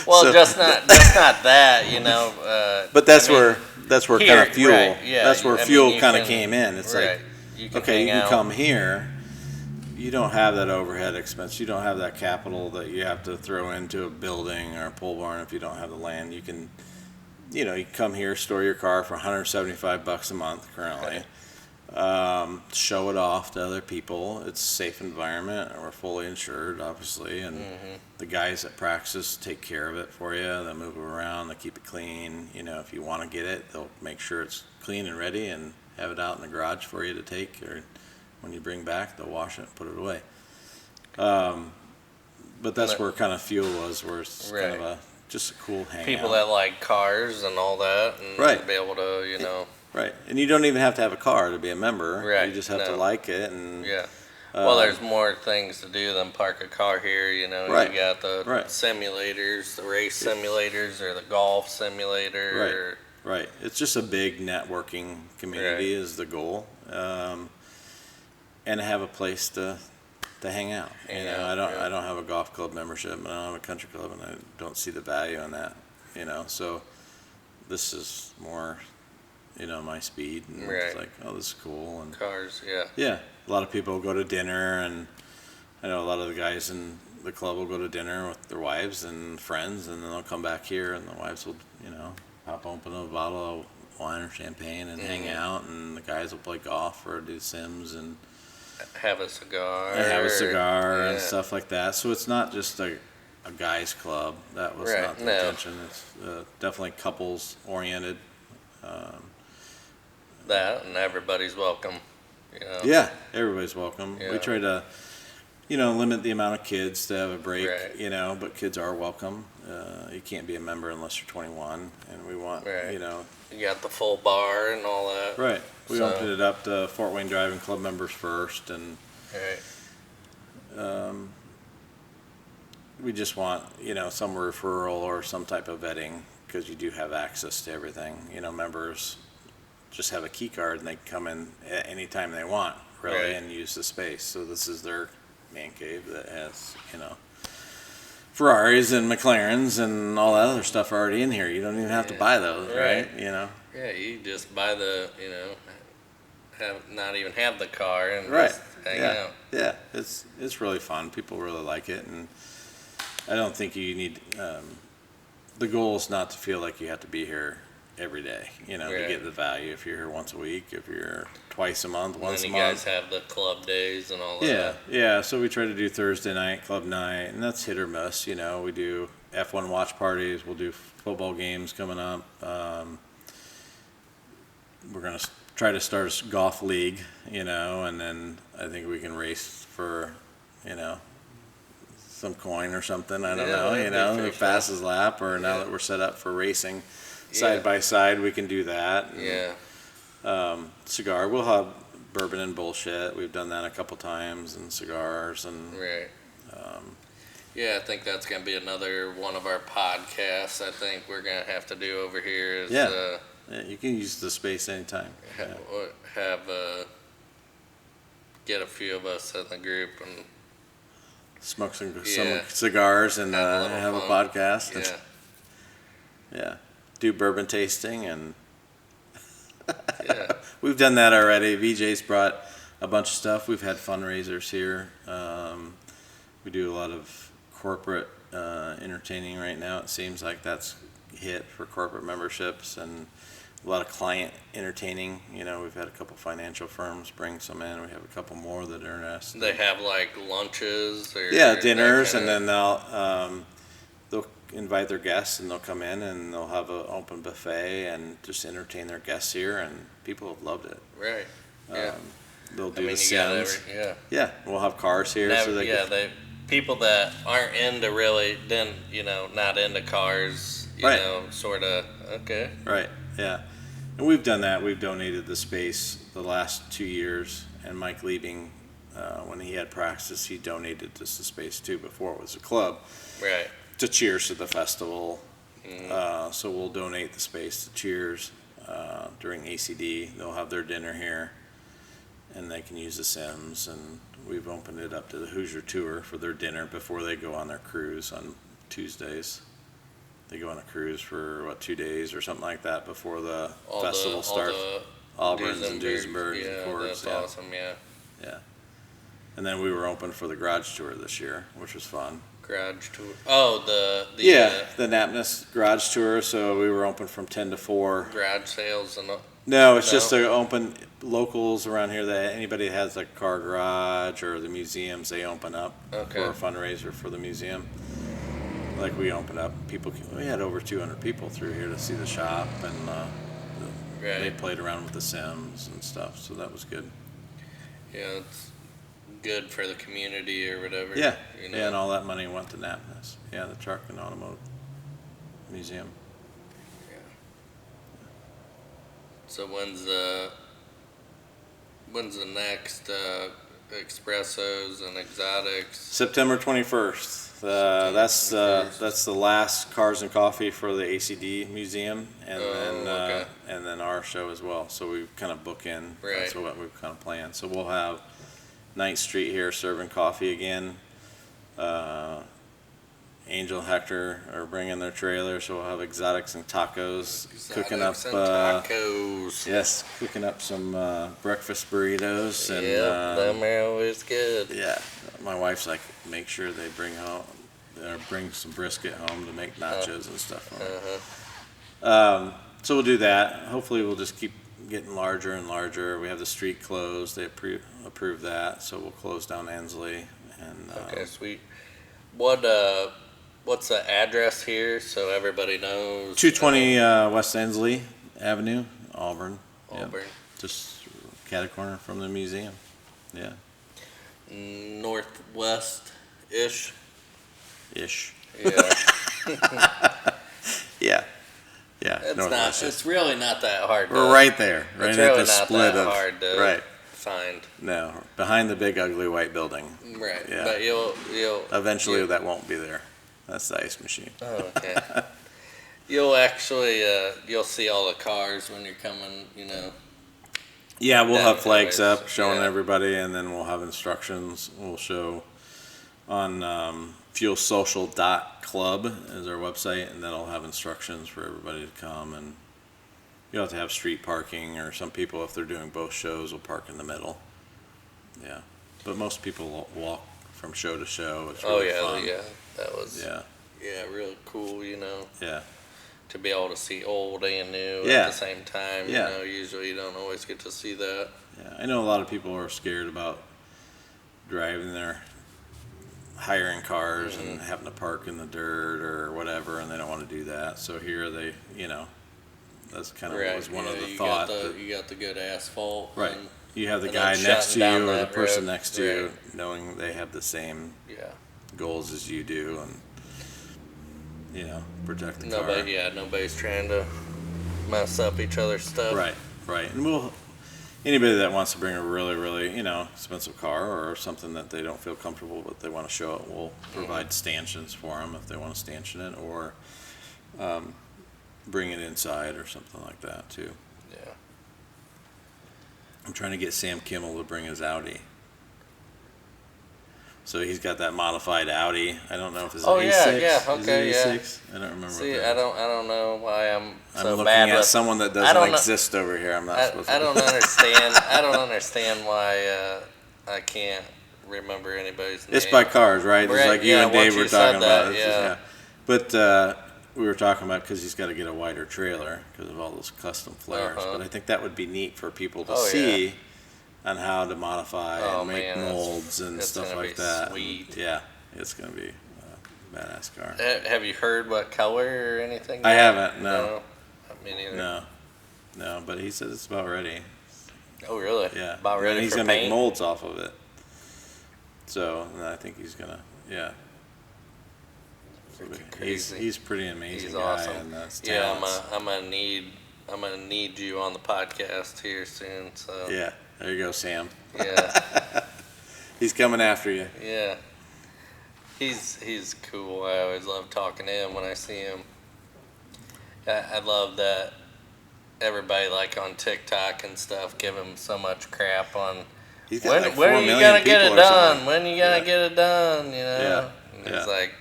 Well, So- just not that, But that's I mean, where here, kind of fuel, right, yeah, that's where I mean, fuel you kind of can- came in. It's right, like, you can okay, you hang can out. come here, you don't have that overhead expense, you don't have that capital that you have to throw into a building or a pole barn if you don't have the land. You can, you can come here, store your car for $175 a month currently. Show it off to other people. It's a safe environment, and we're fully insured, obviously, and the guys that practice take care of it for you. They move it around, they keep it clean. If you want to get it, they'll make sure it's clean and ready and have it out in the garage for you to take, or when you bring back, they'll wash it and put it away. But that's where kind of fuel was, where it's kind of just a cool hangout. People that like cars and all that, and Right. be able to, Right, and you don't even have to have a car to be a member. Right, You just have to no. like it, and yeah. Well, there's more things to do than park a car here. Right, You got the right. simulators, the race simulators, or the golf simulator. Right. It's just a big networking community Right. is the goal, and have a place to hang out. Hang I out, don't have a golf club membership, and I don't have a country club, and I don't see the value in that. So this is more, my speed, and it's Right. like, oh, this is cool, and Cars, yeah. yeah, a lot of people go to dinner, and I know a lot of the guys in the club will go to dinner with their wives and friends, and then they'll come back here, and the wives will, pop open a bottle of wine or champagne and hang out, and the guys will play golf or do Sims and Have a cigar. have a cigar and yeah. stuff like that. So it's not just a guys club. That was Right, not the no. intention. It's definitely couples oriented. That, and everybody's welcome. Yeah, everybody's welcome. Yeah. We try to, limit the amount of kids to have a break, Right. but kids are welcome. You can't be a member unless you're 21, and we want, Right. You got the full bar and all that. Right. We So- opened it up to Fort Wayne Driving Club members first, and Right. we just want, some referral or some type of vetting, because you do have access to everything. Members just have a key card, and they can come in at any time they want, really, Right. and use the space. So this is their man cave that has, Ferraris and McLarens and all that other stuff already in here. You don't even have to buy those, right? Right. Yeah, you just buy the, not even have the car and Right. just hang Yeah. out. Yeah, it's really fun. People really like it, and I don't think you need. The goal is not to feel like you have to be here every day. To Right. get the value. If you're here once a week, if you're twice a month, And once then a you month. guys have the club days and all Yeah, that. yeah. So we try to do Thursday night club night, and that's hit or miss. We do F1 watch parties. We'll do football games coming up. We're gonna try to start a golf league, and then I think we can race for, some coin or something. I don't Yeah, know. that'd You be know, pretty the fastest lap, or now Yeah. that we're set up for racing Yeah. side by side, we can do that. And, Yeah. cigar. We'll have bourbon and bullshit. We've done that a couple times, and cigars and. Right. Yeah, I think that's gonna be another one of our podcasts. I think we're gonna have to do over here is Yeah. Yeah, you can use the space anytime. Yeah. have get a few of us in the group and Smoke some Yeah. cigars and Have a little have a fun. podcast. yeah, Yeah. Do bourbon tasting, and yeah, we've done that already. VJ's brought a bunch of stuff. We've had fundraisers here. We do a lot of corporate entertaining right now. It seems like that's hit for corporate memberships, and a lot of client entertaining. You know, we've had a couple financial firms bring some in. We have a couple more that are interested. they have like lunches or Yeah, that dinners, kinda- and then they'll invite their guests, and they'll come in, and they'll have an open buffet and just entertain their guests here, and people have loved it. right, yeah. They'll I do mean, the you got Sims. yeah. Yeah, we'll have cars here, so they Yeah, can, they people that aren't into really then not into cars, Right. sort of okay. right, yeah. And we've done that. We've donated the space the last 2 years, and Mike Liebing, when he had practice, he donated this the space too before it was a club Right. to Cheers to the festival. Mm. So we'll donate the space to Cheers during ACD. They'll have their dinner here, and they can use the Sims. And we've opened it up to the Hoosier Tour for their dinner before they go on their cruise on Tuesdays. They go on a cruise for 2 days or something like that before the festival starts. Auburn's and Duesenberg's yeah, and Coors. that's Yeah, awesome. Yeah, yeah. And then we were open for the garage tour this year, which was fun. garage tour. Oh, the Yeah, the Napness garage tour. So we were open from 10 to 4. garage sales and No, it's just No? to open locals around here that anybody has a car garage or the museums, they open up Okay. for a fundraiser for the museum. Like we opened up, we had over 200 people through here to see the shop, and they right. played around with the Sims and stuff, so that was good. Yeah, it's good for the community or whatever. Yeah, you know? yeah, and all that money went to Napness. Yeah, the truck and automotive museum. So when's the next espressos and exotics? September 21st. That's the last Cars and Coffee for the ACD museum, and okay. then our show as well. So we kind of book in. Right. That's what we've kind of planned. So we'll have 9th Street here serving coffee again. Angel and Hector are bringing their trailer, so we'll have exotics and tacos. Cooking up Exotics and tacos. yes, cooking up some breakfast burritos, and Them are always good. yeah, my wife's like, make sure they bring some brisket home to make nachos and stuff for me. Uh-huh. So we'll do that. Hopefully we'll just keep getting larger and larger. We have the street closed. They approved that, so we'll close down Ensley. And Okay, sweet. What's the address here so everybody knows? 220 West Ensley Avenue, Auburn. Yep. Auburn. Just cat corner from the museum. Yeah, Northwest-ish. ish. Yeah. Yeah, yeah. It's northwest. not. It's really not that hard. We're right there, right It's at really the not split that of hard to right. find. No, behind the big ugly white building. Right. Yeah. But you'll Eventually, you- that won't be there. That's the ice machine. Oh, okay. You'll actually you'll see all the cars when you're coming. Yeah, we'll Down have flags anyways, up showing yeah. everybody, and then we'll have instructions. We'll show on fuelsocial.club is our website, and that'll have instructions for everybody to come. And you'll have to have street parking, or some people, if they're doing both shows, will park in the middle. Yeah, but most people will walk from show to show. It's Oh really yeah, fun. yeah. That was Yeah, real cool. yeah. To be able to see old and new Yeah. at the same time. Yeah. Usually you don't always get to see that. Yeah, I know a lot of people are scared about driving their hiring cars and having to park in the dirt or whatever, and they don't want to do that. So here that's kind of was one of the you thought. You got the good asphalt. Right. and- You have the and guy then next to shutting you down or the that person road. next to you, Right. knowing they have the same, Yeah. goals as you do, and protect the car. Nobody's trying to mess up each other's stuff. Right. And anybody that wants to bring a really, really, expensive car or something that they don't feel comfortable but they want to show it, we'll provide stanchions for them if they want to stanchion it, or bring it inside or something like that too. Yeah. I'm trying to get Sam Kimmel to bring his Audi. So he's got that modified Audi. I don't know if it's an A6. Yeah, okay, Is it yeah. A6? I don't remember. See, what that is. I don't know why I'm so looking bad at with someone that I doesn't don't know- exist over here. I'm not supposed to. I don't understand. I don't understand why I can't remember anybody's name. It's by cars, right? Right, It's like you and once Dave you were said talking that, about. yeah. But we were talking about because he's got to get a wider trailer because of all those custom flares. Uh-huh. But I think that would be neat for people to Oh, see on how to modify Oh, and make man, molds and it's stuff gonna like be that. sweet. Yeah, it's going to be a badass car. Have you heard what color or anything? I yet? haven't, no. Me neither. No, but he said it's about ready. Oh, really? Yeah. About And ready he's for gonna make paint? molds off of it. So, and I think he's gonna, yeah. Freaking He's crazy. he's pretty amazing He's guy, awesome. and that's Yeah, talents. I'm gonna need you on the podcast here soon. So Yeah, there you go, Sam. yeah, He's coming after you. yeah. He's cool. I always love talking to him when I see him. I love that everybody like on TikTok and stuff give him so much crap on He's got like 4 when are you million gonna get it people or done? something. When you gonna Yeah. get it done? Yeah, And yeah. He's like,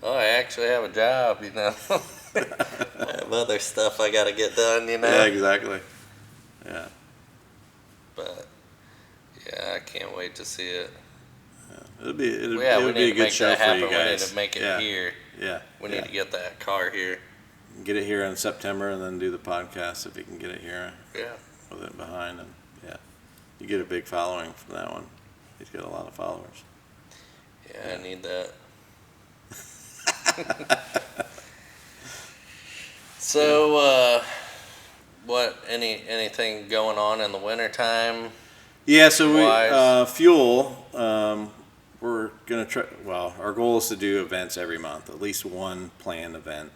oh, I actually have a job. I have other stuff I gotta get done. Yeah, exactly. Yeah. But yeah, I can't wait to see it. It'll be We a need to good make show that for happen. you We need guys. to make it Yeah. here. Yeah. We yeah. need to get that car here. Get it here in September and then do the podcast if you can get it here Yeah. with it behind, and yeah, you get a big following from that one. He's got a lot of followers. Yeah, I need that. So, anything going on in the wintertime? Yeah, so Wise. fuel. We're gonna try. Well, our goal is to do events every month, at least one planned event.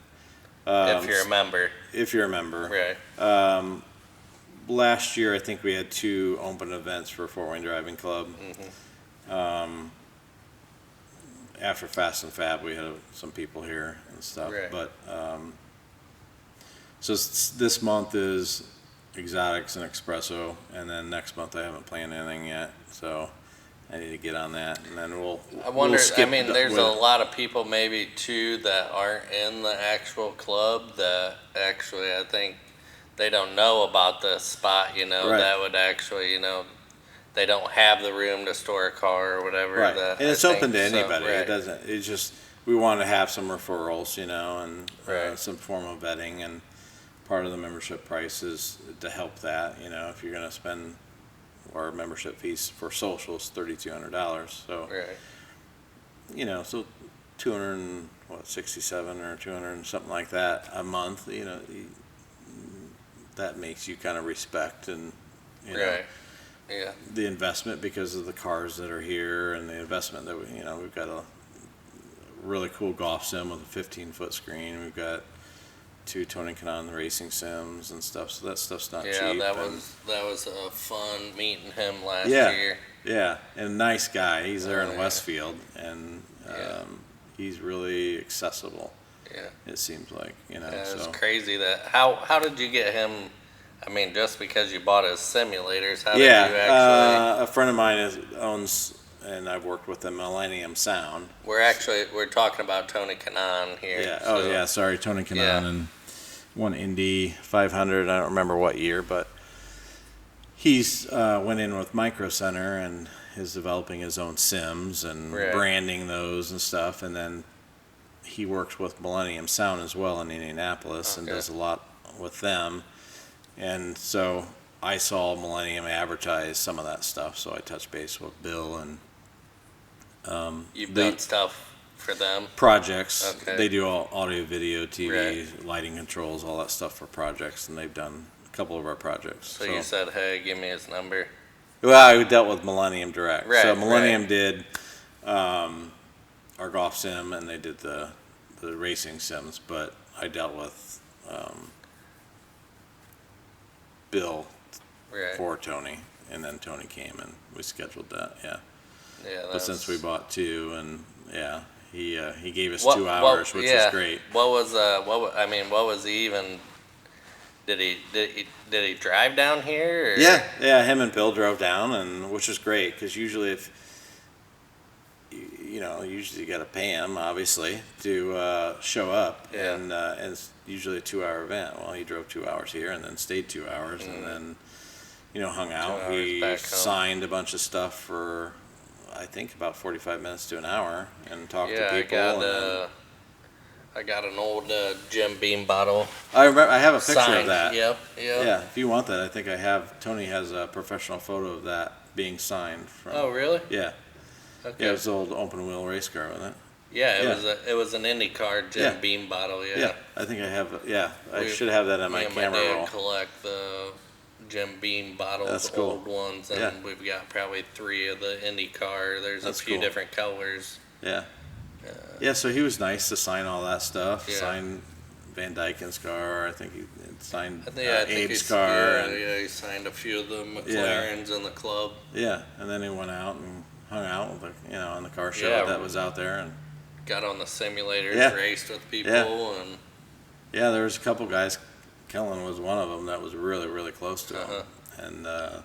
If you're a member. If you're a member. Right. Last year, I think we had 2 open events for Fort Wayne Driving Club. After Fast and Fab, we had some people here and stuff. Right. But so this month is Exotics and Espresso, and then next month I haven't planned anything yet. So I need to get on that, and then we'll. I wonder. We'll skip There's with a it. lot of people maybe too that aren't in the actual club that actually I think they don't know about the spot. Right. That would actually they don't have the room to store a car or whatever. Right, That and it's I open to think so, anybody. It right. doesn't. It's just we want to have some referrals, and Right. some form of vetting, and part of the membership price is to help that. If you're going to spend our membership fees for socials $3,200, so Right. so 267 or 200 and something like that a month. That makes you kind of respect and Right. Yeah. the investment because of the cars that are here and the investment that we've got a really cool golf sim with a 15-foot screen. We've got 2 Tony Kanaan racing sims and stuff. So that stuff's not Yeah, cheap. that and- was fun meeting him last Yeah. year. Yeah, and a nice guy. He's there Oh, in yeah. Westfield, and Yeah. he's really accessible. Yeah. It seems like Yeah, it's So crazy that how did you get him? Just because you bought his simulators, how yeah, did you actually? a friend of mine owns, and I've worked with them, Millennium Sound. We're talking about Tony Kanaan here. Yeah. so- Oh yeah. Sorry, Tony Kanaan Yeah. and one Indy 500. I don't remember what year, but he's went in with Micro Center and is developing his own sims and Right. branding those and stuff. And then he works with Millennium Sound as well in Indianapolis and Okay. does a lot with them. And so I saw Millennium advertise some of that stuff, so I touched base with Bill and You've they- done stuff for them. projects. Okay. They do all audio, video, TV, Right. lighting controls, all that stuff for projects, and they've done a couple of our projects. So you said, hey, give me his number. Well, I dealt with Millennium direct. Right, So Millennium did our golf sim, and they did the racing sims. But I dealt with Bill Right. for Tony, and then Tony came and we scheduled that. Yeah. Yeah. But since we bought two, and yeah, he gave us What- 2 what- hours, which yeah. was great. What was what was he even? Did he drive down here? Or? Yeah, him and Bill drove down, and which was great because usually if usually you got to pay him obviously to show up, Yeah. and it's usually a 2 hour event. Well, he drove 2 hours here and then stayed 2 hours and then hung out. 2 hours He back home. signed a bunch of stuff for I think about 45 minutes to an hour and talked to Yeah, people. I got an old Jim Beam bottle. I remember I have a picture signed. of that. Yep. Yeah, if you want that, I think I have. Tony has a professional photo of that being signed from. Oh, really? Yeah. Okay. Yeah, it was an old open wheel race car, wasn't it? Yeah, Yeah. it was an IndyCar Jim Yeah. Beam bottle. Yeah. Yeah, I think I have. Yeah, I We- should have that on Me my and camera my dad roll. collect the Jim Beam bottles, That's cool. old ones, and Yeah. we've got probably 3 of the IndyCar. There's That's a few cool. different colors. Yeah. Yeah, so he was nice to sign all that stuff. Yeah. Sign Van Dyken's car. I think he signed I think Abe's he's- car. Yeah, and, yeah, he signed a few of the McLarens in the club. yeah, and then he went out and hung out with on the car show Yeah. that was out there, and Got on the simulators, Yeah. raced with people, Yeah. and yeah, there was a couple guys. Kellen was one of them that was really, really close to him, and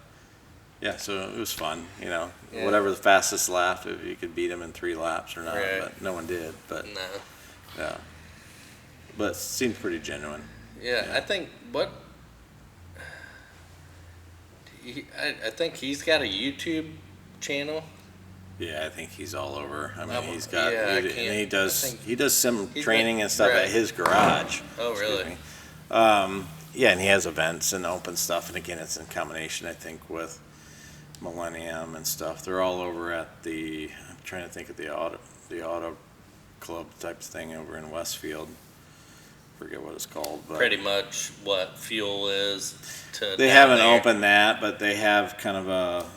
yeah, so it was fun. Yeah. Whatever the fastest lap, if you could beat him in 3 laps or not, Right. but no one did. But no. yeah, but it seemed pretty genuine. Yeah, Yeah. I think I think he's got a YouTube channel. Yeah, I think he's all over. I mean, Um, he's got. yeah, I and can't- he does. I think He does some he's training been- and stuff right. at his garage. Oh, Excuse really? me. Yeah, and he has events and open stuff, and again, it's in combination, I think, with Millennium and stuff. They're all over at the. I'm trying to think of the auto club type thing over in Westfield. Forget what it's called, but Pretty much what fuel is to. they down haven't there. opened that, but they have kind of a.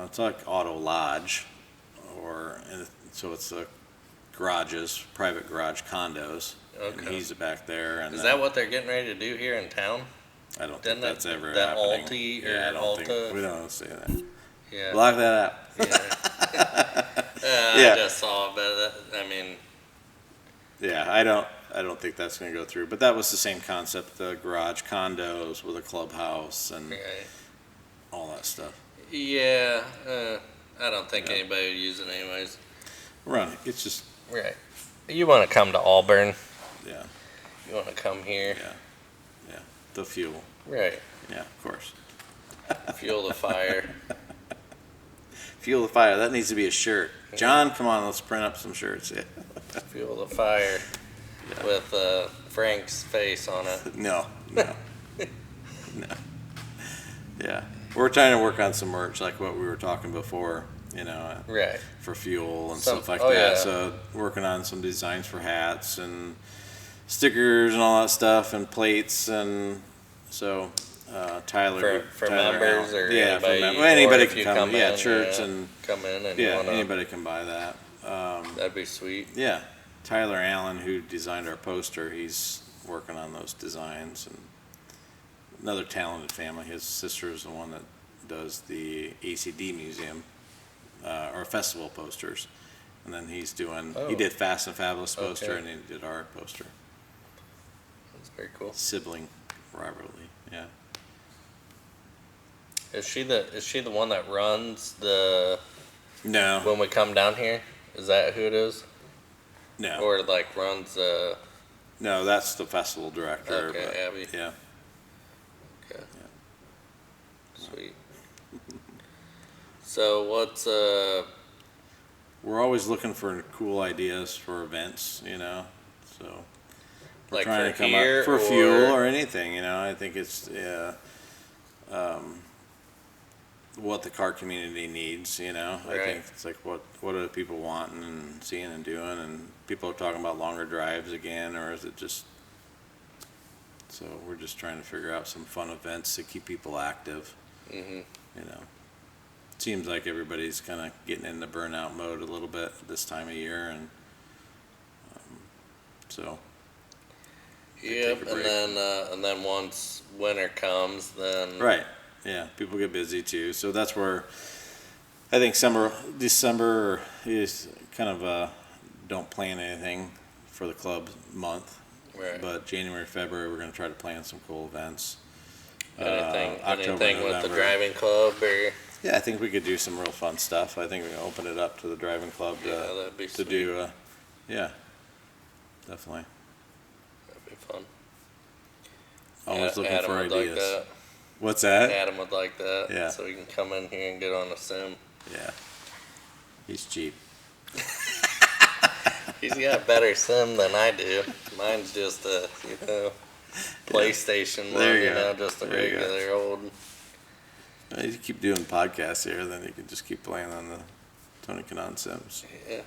It's like auto lodge, so it's garages, private garage condos. And Okay. he's back there, and Is then- that what they're getting ready to do here in town? I don't Didn't think that's ever that happening. Alti or Yeah, I don't think Alta? we don't say that. Yeah. Block that out. Yeah. Yeah. I just saw, but I mean, Yeah, I don't think that's going to go through. But that was the same concept: the garage condos with a clubhouse and right. all that stuff. Yeah. I don't think Yeah. anybody would use it anyways. It's just Right. You want to come to Auburn? yeah, You want to come here? yeah, the fuel. Right. Yeah, of course. Fuel the fire. Fuel the fire. That needs to be a shirt. John, come on, let's print up some shirts. Yeah. Fuel the fire Yeah. with Frank's face on it. No. No. Yeah, we're trying to work on some merch like what we were talking before. Right. For fuel and Some- stuff like oh, that. yeah. So working on some designs for hats and stickers and all that stuff and plates, and so Tyler For Tyler members Allen. or yeah, anybody, well, anybody or if can you come. Yeah, in, shirts yeah, and come in and yeah, you wanna, anybody can buy that. that'd be sweet. Yeah, Tyler Allen, who designed our poster, he's working on those designs, and another talented family. His sister is the one that does the ACD museum or festival posters, and then he's doing. Oh. He did Fast and Fabulous poster, Okay. and he did our poster. That's very cool. Sibling rivalry. Yeah. Is she the one that runs the No. when we come down here? Is that who it is? No. Or like runs No, that's the festival director. Okay, but, Abby. Yeah. Okay. Sweet. So what's We're always looking for cool ideas for events, so we're like trying for to come here up for or fuel or anything, I think it's what the car community needs, I Right. think it's like what do the people wanting and seeing and doing, and people are talking about longer drives again, or is it just so we're just trying to figure out some fun events to keep people active. Mhm. Seems like everybody's kind of getting into burnout mode a little bit this time of year, and So. Yep, take a break. and then once winter comes, then Right. Yeah, people get busy too. So that's where I think December is kind of don't plan anything for the club month. Right. But January, February, we're going to try to plan some cool events. Anything October, with the November. driving club or Yeah, I think we could do some real fun stuff. I think we can open it up to the driving club that'd be to sweet. do. Yeah, definitely. That'd be fun. Always looking Adam for would ideas. like that. What's that? Adam would like that. Yeah. So he can come in here and get on a sim. Yeah, he's cheap. He's got a better sim than I do. Mine's just a, PlayStation one, There you go. just a There you go. regular old. You keep doing podcasts here, then you can just keep playing on the Tony Kanon Sims. Yeah.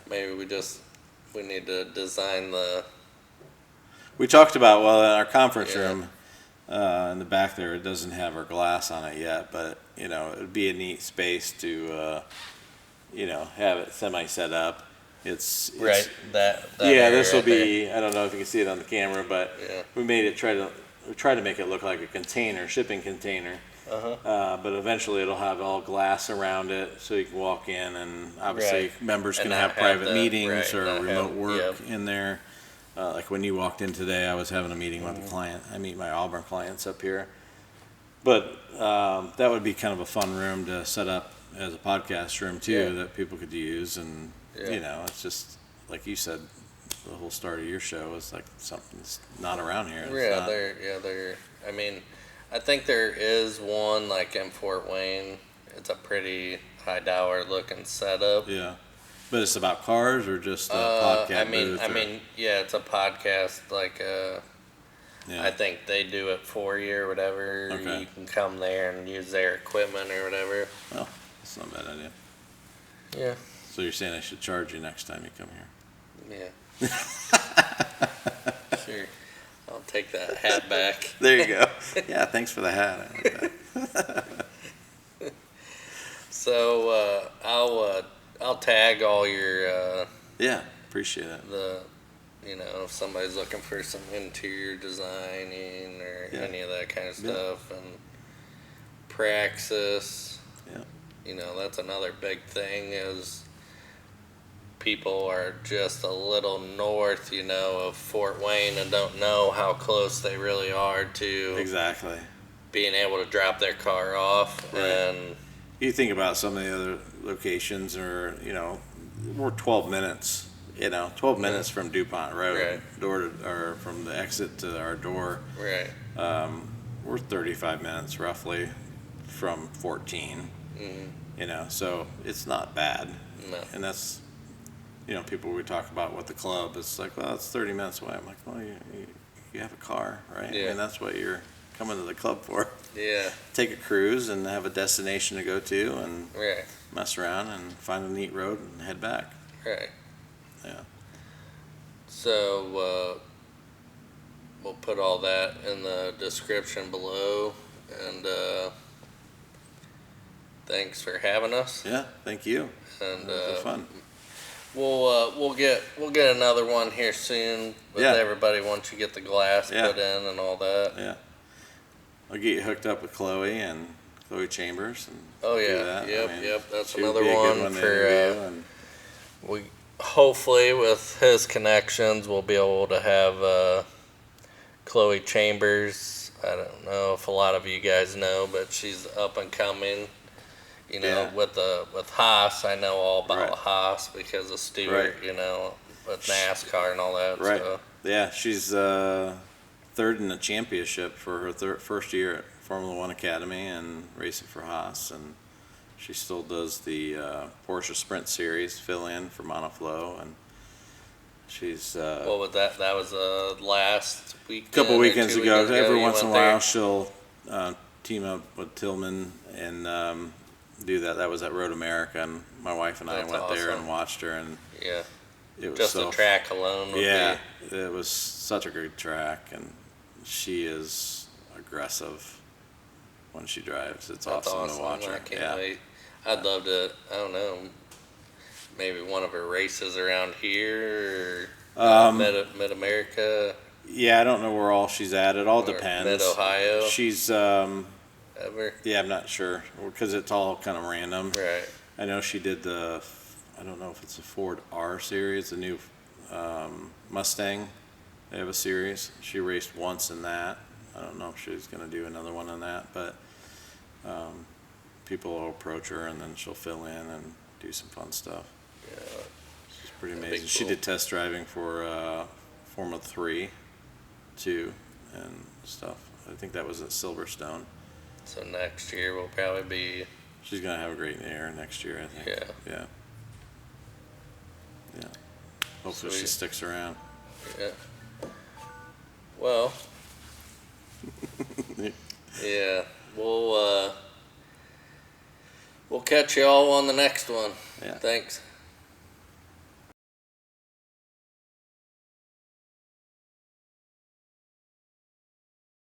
Maybe we need to design the. We talked about, well, in our conference Yeah. room in the back there, it doesn't have our glass on it yet, but, it would be a neat space to, have it semi set up. It's Right. That yeah, area this will right there. be, I don't know if you can see it on the camera, but Yeah. we tried to make it look like a container, shipping container. But eventually it'll have all glass around it, so you can walk in, and obviously Right. members And can not have private the- meetings right, or not remote have- work yep. in there. Like when you walked in today, I was having a meeting with Mm-hmm. a client. I meet my Auburn clients up here. But that would be kind of a fun room to set up as a podcast room too, Yeah. that people could use. And, Yeah. it's just, like you said, the whole start of your show is like something that's not around here. It's Yeah, not- I mean, I think there is one like in Fort Wayne. It's a pretty high dollar looking setup. Yeah. But it's about cars or just a podcast booth? Yeah, it's a podcast. Like, Yeah. I think they do it for you or whatever. Okay. You can come there and use their equipment or whatever. Well, that's not a bad idea. Yeah. So you're saying I should charge you next time you come here? Yeah. Sure. I'll take that hat back. There you go. Yeah, thanks for the hat. I like that. So I'll tag all your Yeah, appreciate it. if somebody's looking for some interior designing or Yeah. any of that kind of Yeah. stuff, and praxis. Yeah. That's another big thing is people are just a little north, of Fort Wayne and don't know how close they really are to Exactly. being able to drop their car off. Right. And You think about some of the other locations, or we're 12 minutes. 12 minutes from DuPont Road, Right. or from the exit to our door. right. We're 35 minutes roughly from 14. So it's not bad. No. And that's, people we talk about with the club, it's like, well, it's 30 minutes away. I'm like, well, you have a car, right? Yeah. And that's what you're coming to the club for. Yeah. Take a cruise and have a destination to go to and Right. mess around and find a neat road and head back. Right. Yeah. So we'll put all that in the description below, and thanks for having us. Yeah, thank you. And That was fun. we'll get another one here soon with Yeah. everybody once you get the glass Yeah. put in and all that. Yeah. I'll get you hooked up with Chloe Chambers. And Oh do yeah, that. yep. That's she would another be a good one to for interview, and we hopefully with his connections we'll be able to have Chloe Chambers. I don't know if a lot of you guys know, but she's up and coming. Yeah. With Haas, I know all about Right. Haas because of Stewart. Right. With NASCAR and all that. Right. So. Yeah, she's third in the championship for her first year at Formula One Academy and racing for Haas, and she still does the Porsche Sprint Series fill-in for Monoflow, and she's What was that? That was last week. a couple weekends ago. Every you once in a went there? while, she'll team up with Tillman and do that. That was at Road America, and my wife and I That's went there awesome. and watched her, and Yeah. it was Just so the track alone would yeah, it was such a great track, and she is aggressive when she drives. It's That's awesome to watch her. I can't Yeah, wait. I'd love to, I don't know, maybe one of her races around here. Mid America, Yeah, I don't know where all she's at. It all depends. Mid Ohio, She's, ever. yeah, I'm not sure because it's all kind of random. Right. I know she did I don't know if it's a Ford R series, the new Mustang. They have a series. She raced once in that. I don't know if she's going to do another one on that, but people will approach her and then she'll fill in and do some fun stuff. Yeah. She's pretty That'd be amazing. She cool. did test driving for Formula 3 too and stuff. I think that was at Silverstone. So next year will probably be. She's going to have a great year next year, I think. Yeah. Yeah. Yeah. Hopefully she Sweet. sticks around. Yeah. Well. Yeah. We'll catch you all on the next one. Yeah. Thanks.